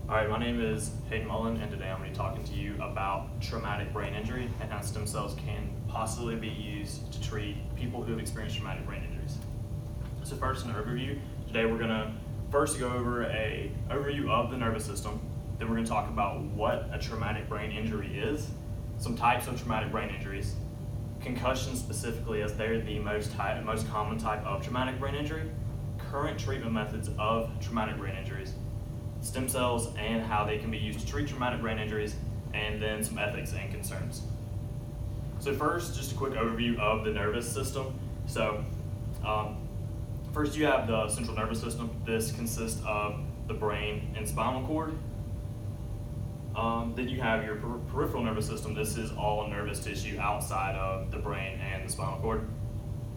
All right, my name is Hayden Mullen, and today I'm going to be talking to you about traumatic brain injury and how stem cells can possibly be used to treat people who have experienced traumatic brain injuries. So first, an overview. Today we're going to first go over an overview of the nervous system. Then we're going to talk about what a traumatic brain injury is, some types of traumatic brain injuries, concussions specifically as they're the most common type of traumatic brain injury, current treatment methods of traumatic brain injuries, stem cells and how they can be used to treat traumatic brain injuries, and then some ethics and concerns. So first, just a quick overview of the nervous system. So first you have the central nervous system. This consists of the brain and spinal cord. Then you have your peripheral nervous system. This is all nervous tissue outside of the brain and the spinal cord.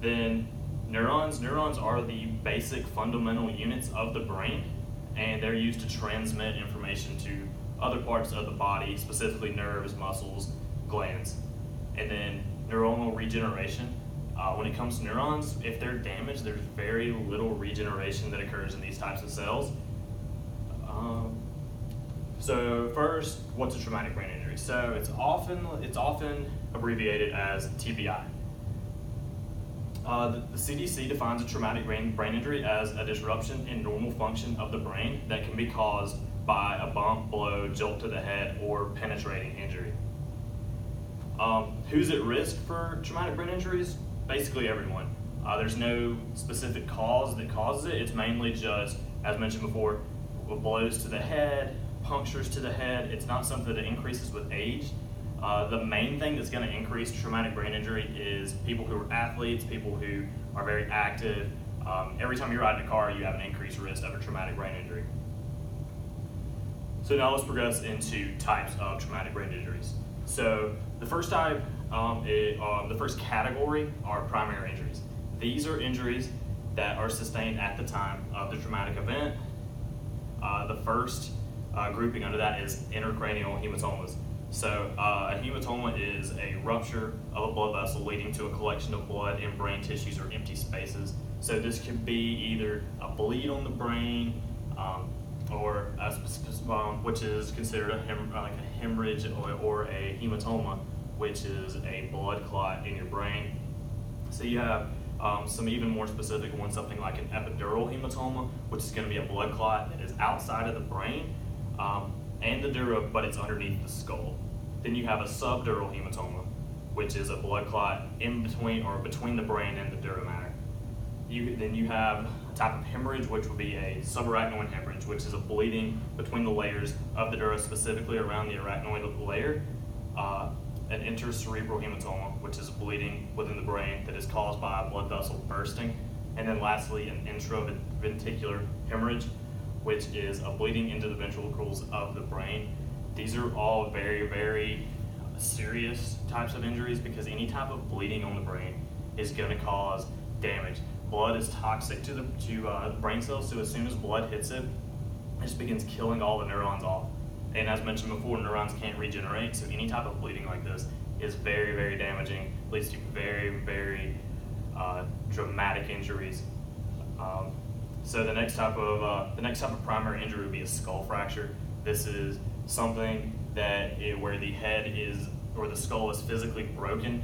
Then neurons. Neurons are the basic fundamental units of the brain, and they're used to transmit information to other parts of the body, specifically nerves, muscles, glands. And then neuronal regeneration. When it comes to neurons, if they're damaged, there's very little regeneration that occurs in these types of cells. So first, what's a traumatic brain injury? So it's often abbreviated as TBI. The CDC defines a traumatic brain injury as a disruption in normal function of the brain that can be caused by a bump, blow, jolt to the head, or penetrating injury. Who's at risk for traumatic brain injuries? Basically everyone. There's no specific cause that causes it. It's mainly just, as mentioned before, blows to the head, punctures to the head. It's not something that increases with age. The main thing that's going to increase traumatic brain injury is people who are athletes, people who are very active. Every time you ride in a car, you have an increased risk of a traumatic brain injury. So now let's progress into types of traumatic brain injuries. So the first type, the first category are primary injuries. These are injuries that are sustained at the time of the traumatic event. The first grouping under that is intracranial hematomas. So a hematoma is a rupture of a blood vessel leading to a collection of blood in brain tissues or empty spaces. So this could be either a bleed on the brain, or which is considered like a hemorrhage, or a hematoma, which is a blood clot in your brain. So you have some even more specific ones, something like an epidural hematoma, which is going to be a blood clot that is outside of the brain and the dura, but it's underneath the skull. Then you have a subdural hematoma, which is a blood clot in between or between the brain and the dura mater. Then you have a type of hemorrhage, which would be a subarachnoid hemorrhage, which is a bleeding between the layers of the dura, specifically around the arachnoid layer. An intercerebral hematoma, which is bleeding within the brain that is caused by a blood vessel bursting. And then lastly, an intraventricular hemorrhage, which is a bleeding into the ventricles of the brain. These are all very, very serious types of injuries because any type of bleeding on the brain is going to cause damage. Blood is toxic to brain cells, so as soon as blood hits it, it just begins killing all the neurons off. And as mentioned before, neurons can't regenerate, so any type of bleeding like this is very, very damaging, leads to very, very dramatic injuries. So the next type of primary injury would be a skull fracture. This is something that where the head is, or the skull is physically broken.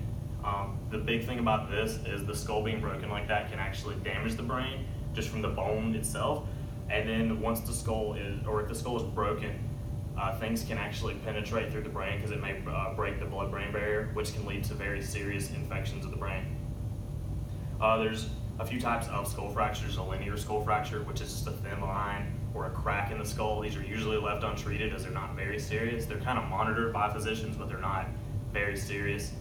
The big thing about this is the skull being broken like that can actually damage the brain just from the bone itself. And then once the skull is, or if the skull is broken, things can actually penetrate through the brain because it may break the blood-brain barrier, which can lead to very serious infections of the brain. There's a few types of skull fractures. A linear skull fracture, which is just a thin line or a crack in the skull. These are usually left untreated as they're not very serious. They're kind of monitored by physicians, but they're not very serious.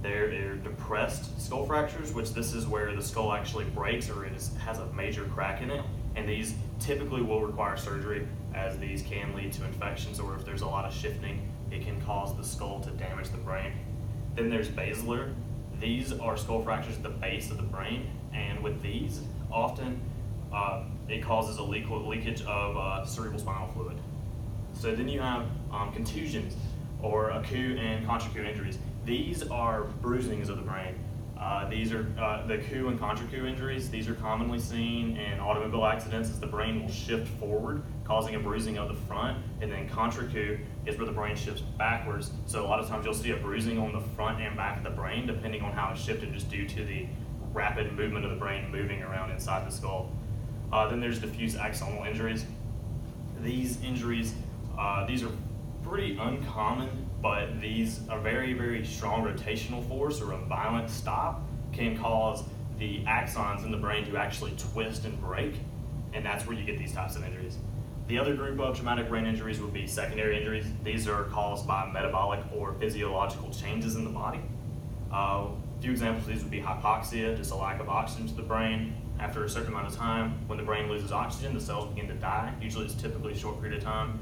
There are depressed skull fractures, which this is where the skull actually breaks or has a major crack in it. And these typically will require surgery, as these can lead to infections, or if there's a lot of shifting, it can cause the skull to damage the brain. Then there's basilar. These are skull fractures at the base of the brain, and with these, often it causes a leakage of cerebrospinal fluid. So then you have contusions, or acute and contra-acute injuries. These are bruisings of the brain. These are the coup and contra coup injuries. These are commonly seen in automobile accidents as the brain will shift forward, causing a bruising of the front, and then contra coup is where the brain shifts backwards. So a lot of times you'll see a bruising on the front and back of the brain, depending on how it's shifted, just due to the rapid movement of the brain moving around inside the skull. Then there's diffuse axonal injuries. These injuries, these are pretty uncommon, but these are very, very strong rotational force or a violent stop can cause the axons in the brain to actually twist and break, and that's where you get these types of injuries. The other group of traumatic brain injuries would be secondary injuries. These are caused by metabolic or physiological changes in the body. A few examples of these would be hypoxia, just a lack of oxygen to the brain. After a certain amount of time, when the brain loses oxygen, the cells begin to die. Usually it's typically a short period of time,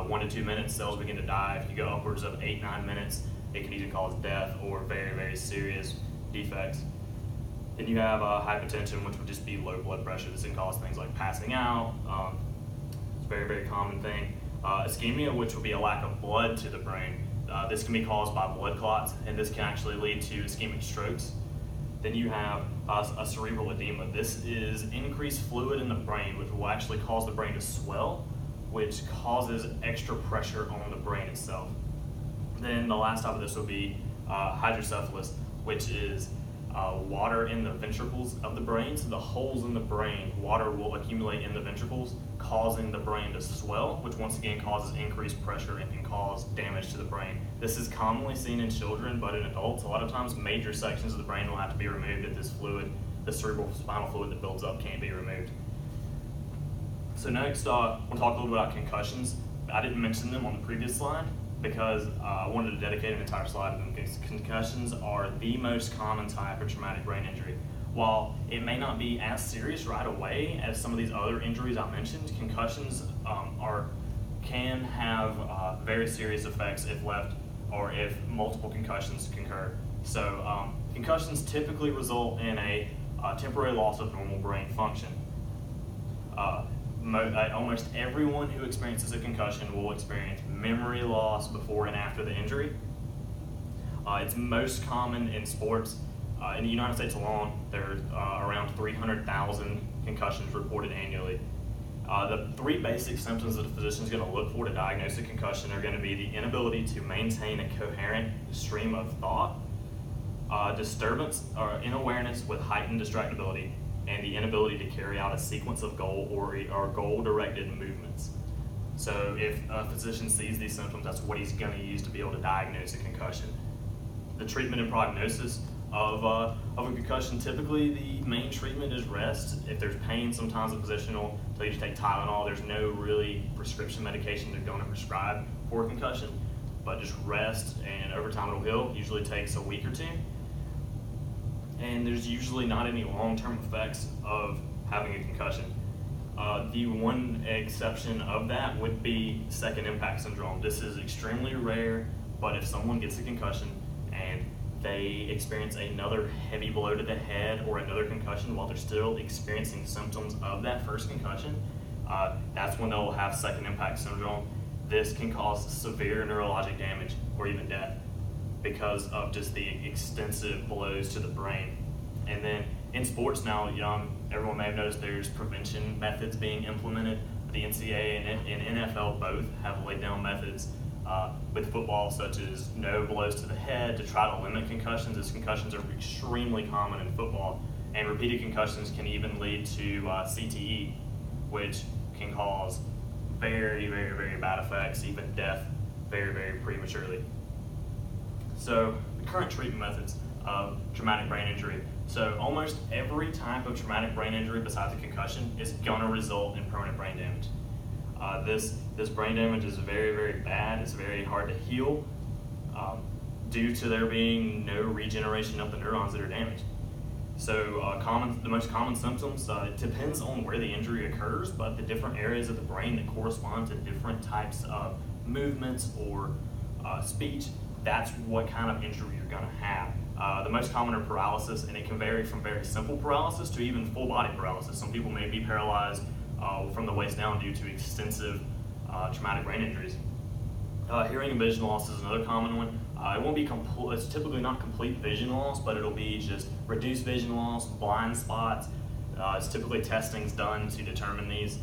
1 to 2 minutes, cells begin to die. If you go upwards of 8-9 minutes, it can either cause death or very, very serious defects. Then you have hypotension, which would just be low blood pressure. This can cause things like passing out. It's a very, very common thing. Ischemia, which would be a lack of blood to the brain. This can be caused by blood clots, and this can actually lead to ischemic strokes. Then you have a cerebral edema. This is increased fluid in the brain, which will actually cause the brain to swell, which causes extra pressure on the brain itself. Then the last type of this will be hydrocephalus, which is water in the ventricles of the brain. So the holes in the brain, water will accumulate in the ventricles, causing the brain to swell, which once again causes increased pressure and can cause damage to the brain. This is commonly seen in children, but in adults, a lot of times major sections of the brain will have to be removed if this fluid, the cerebral spinal fluid that builds up, can't be removed. So next, we'll talk a little bit about concussions. I didn't mention them on the previous slide because I wanted to dedicate an entire slide to them, because concussions are the most common type of traumatic brain injury. While it may not be as serious right away as some of these other injuries I mentioned, concussions can have very serious effects if left or if multiple concussions concur. So concussions typically result in a temporary loss of normal brain function. Almost everyone who experiences a concussion will experience memory loss before and after the injury. It's most common in sports. In the United States alone, there are around 300,000 concussions reported annually. The three basic symptoms that a physician is going to look for to diagnose a concussion are going to be the inability to maintain a coherent stream of thought, disturbance or inawareness with heightened distractibility, and the inability to carry out a sequence of goal or goal-directed movements. So if a physician sees these symptoms, that's what he's going to use to be able to diagnose a concussion. The treatment and prognosis of a concussion, typically the main treatment is rest. If there's pain, sometimes the physician will tell you to take Tylenol. There's no really prescription medication they're going to prescribe for a concussion, but just rest, and over time it'll heal. Usually takes a week or two. And there's usually not any long-term effects of having a concussion. The one exception of that would be second impact syndrome. This is extremely rare, but if someone gets a concussion and they experience another heavy blow to the head or another concussion while they're still experiencing symptoms of that first concussion, that's when they'll have second impact syndrome. This can cause severe neurologic damage or even death because of just the extensive blows to the brain. And then in sports now, everyone may have noticed there's prevention methods being implemented. The NCAA and NFL both have laid down methods with football, such as no blows to the head to try to limit concussions, as concussions are extremely common in football. And repeated concussions can even lead to CTE, which can cause very, very, very bad effects, even death, very, very prematurely. So the current treatment methods of traumatic brain injury. So almost every type of traumatic brain injury besides a concussion is going to result in permanent brain damage. This brain damage is very, very bad. It's very hard to heal due to there being no regeneration of the neurons that are damaged. So the most common symptoms, it depends on where the injury occurs, but the different areas of the brain that correspond to different types of movements or speech, that's what kind of injury you're going to have. The most common are paralysis, and it can vary from very simple paralysis to even full body paralysis. Some people may be paralyzed from the waist down due to extensive traumatic brain injuries. Hearing and vision loss is another common one. It won't be it's typically not complete vision loss, but it'll be just reduced vision loss, blind spots. It's typically testings done to determine these.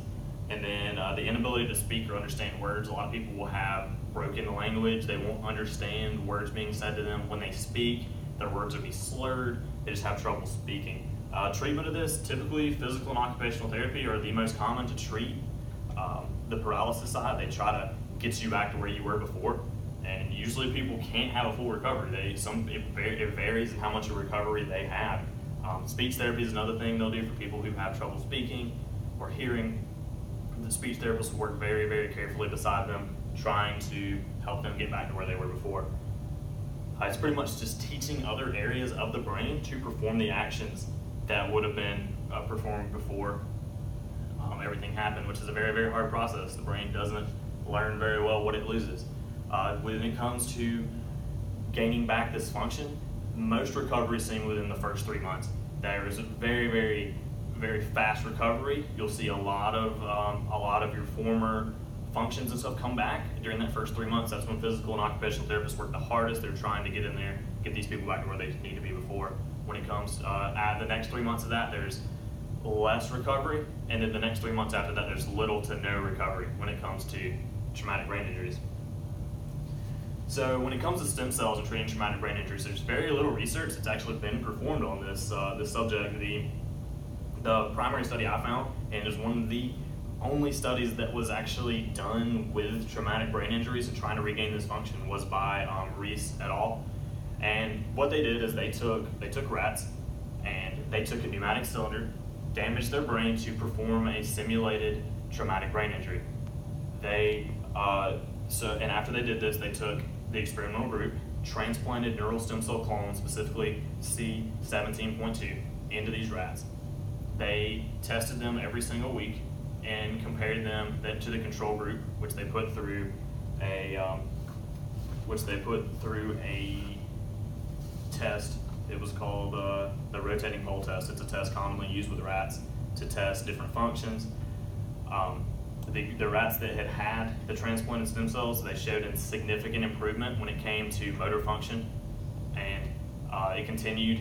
And then the inability to speak or understand words. A lot of people will have broken language. They won't understand words being said to them. When they speak, their words will be slurred. They just have trouble speaking. Treatment of this, typically physical and occupational therapy are the most common to treat. The paralysis side, they try to get you back to where you were before. And usually people can't have a full recovery. It varies in how much of recovery they have. Speech therapy is another thing they'll do for people who have trouble speaking or hearing. The speech therapists will work very, very carefully beside them, trying to help them get back to where they were before. It's pretty much just teaching other areas of the brain to perform the actions that would have been performed before everything happened, which is a very, very hard process. The brain doesn't learn very well what it loses. When it comes to gaining back this function, most recovery is seen within the first 3 months. There is a very, very, very fast recovery. You'll see a lot of your former functions and stuff come back during that first 3 months. That's when physical and occupational therapists work the hardest. They're trying to get in there, get these people back to where they need to be before. When it comes at the next 3 months of that, there's less recovery, and then the next 3 months after that, there's little to no recovery when it comes to traumatic brain injuries. So when it comes to stem cells and treating traumatic brain injuries, there's very little research that's actually been performed on this subject. The primary study I found, and is one of the only studies that was actually done with traumatic brain injuries and trying to regain this function, was by Reese et al. And what they did is they took rats and they took a pneumatic cylinder, damaged their brain to perform a simulated traumatic brain injury. And after they did this, they took the experimental group, transplanted neural stem cell clones, specifically C17.2, into these rats. They tested them every single week and compared them to the control group, which they put through a test. It was called the rotating pole test. It's a test commonly used with rats to test different functions. The rats that had the transplanted stem cells, they showed a significant improvement when it came to motor function, and it continued.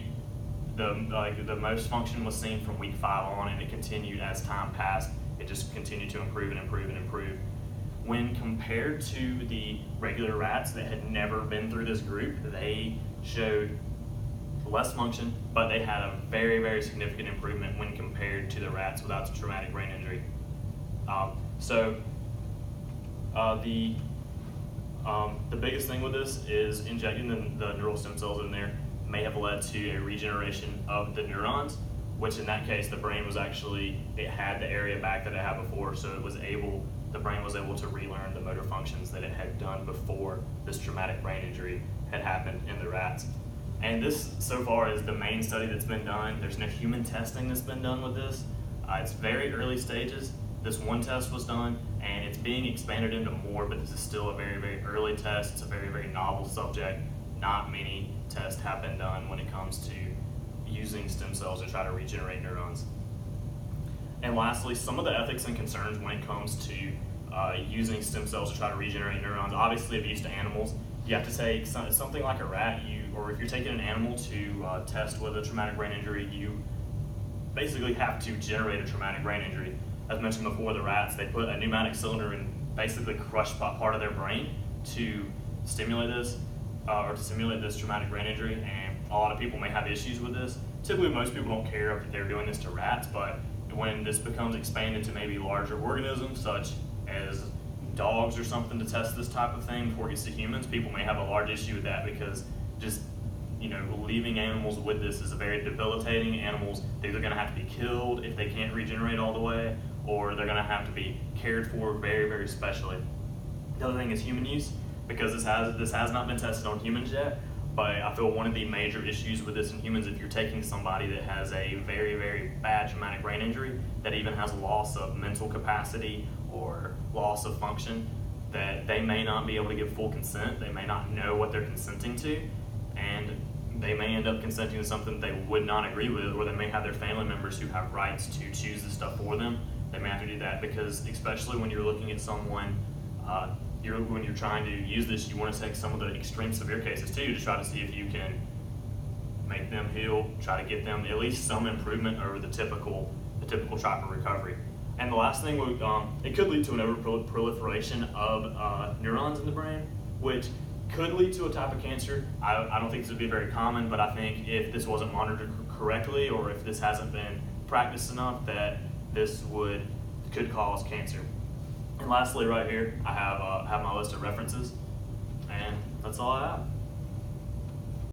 The most function was seen from week 5 on, and it continued as time passed. It just continued to improve and improve and improve. When compared to the regular rats that had never been through this group, they showed less function, but they had a very, very significant improvement when compared to the rats without the traumatic brain injury. The biggest thing with this is injecting the neural stem cells in there may have led to a regeneration of the neurons, which in that case, the brain was actually, it had the area back that it had before, so the brain was able to relearn the motor functions that it had done before this traumatic brain injury had happened in the rats. And this, so far, is the main study that's been done. There's no human testing that's been done with this. It's very early stages. This one test was done, and it's being expanded into more, but this is still a very, very early test. It's a very, very novel subject. Not many tests have been done when it comes to using stem cells to try to regenerate neurons. And lastly, some of the ethics and concerns when it comes to using stem cells to try to regenerate neurons. Obviously, if used to animals, you have to take something like a rat, or if you're taking an animal to test with a traumatic brain injury, you basically have to generate a traumatic brain injury. As mentioned before, the rats, they put a pneumatic cylinder and basically crushed part of their brain to stimulate this, or to simulate this traumatic brain injury, and a lot of people may have issues with this. Typically, most people don't care if they're doing this to rats, but when this becomes expanded to maybe larger organisms, such as dogs or something, to test this type of thing before it gets to humans, people may have a large issue with that, because just leaving animals with this is very debilitating. Animals, they're either going to have to be killed if they can't regenerate all the way, or they're going to have to be cared for very, very specially. The other thing is human use, because this has not been tested on humans yet, but I feel one of the major issues with this in humans, if you're taking somebody that has a very, very bad traumatic brain injury, that even has loss of mental capacity or loss of function, that they may not be able to give full consent. They may not know what they're consenting to, and they may end up consenting to something they would not agree with, or they may have their family members who have rights to choose the stuff for them. They may have to do that, because especially when you're looking at someone when you're trying to use this, you want to take some of the extreme severe cases too to try to see if you can make them heal, try to get them at least some improvement over the typical type of recovery. And the last thing, it could lead to an overproliferation of neurons in the brain, which could lead to a type of cancer. I don't think this would be very common, but I think if this wasn't monitored correctly, or if this hasn't been practiced enough, that this could cause cancer. And lastly, right here, I have my list of references, and that's all I have.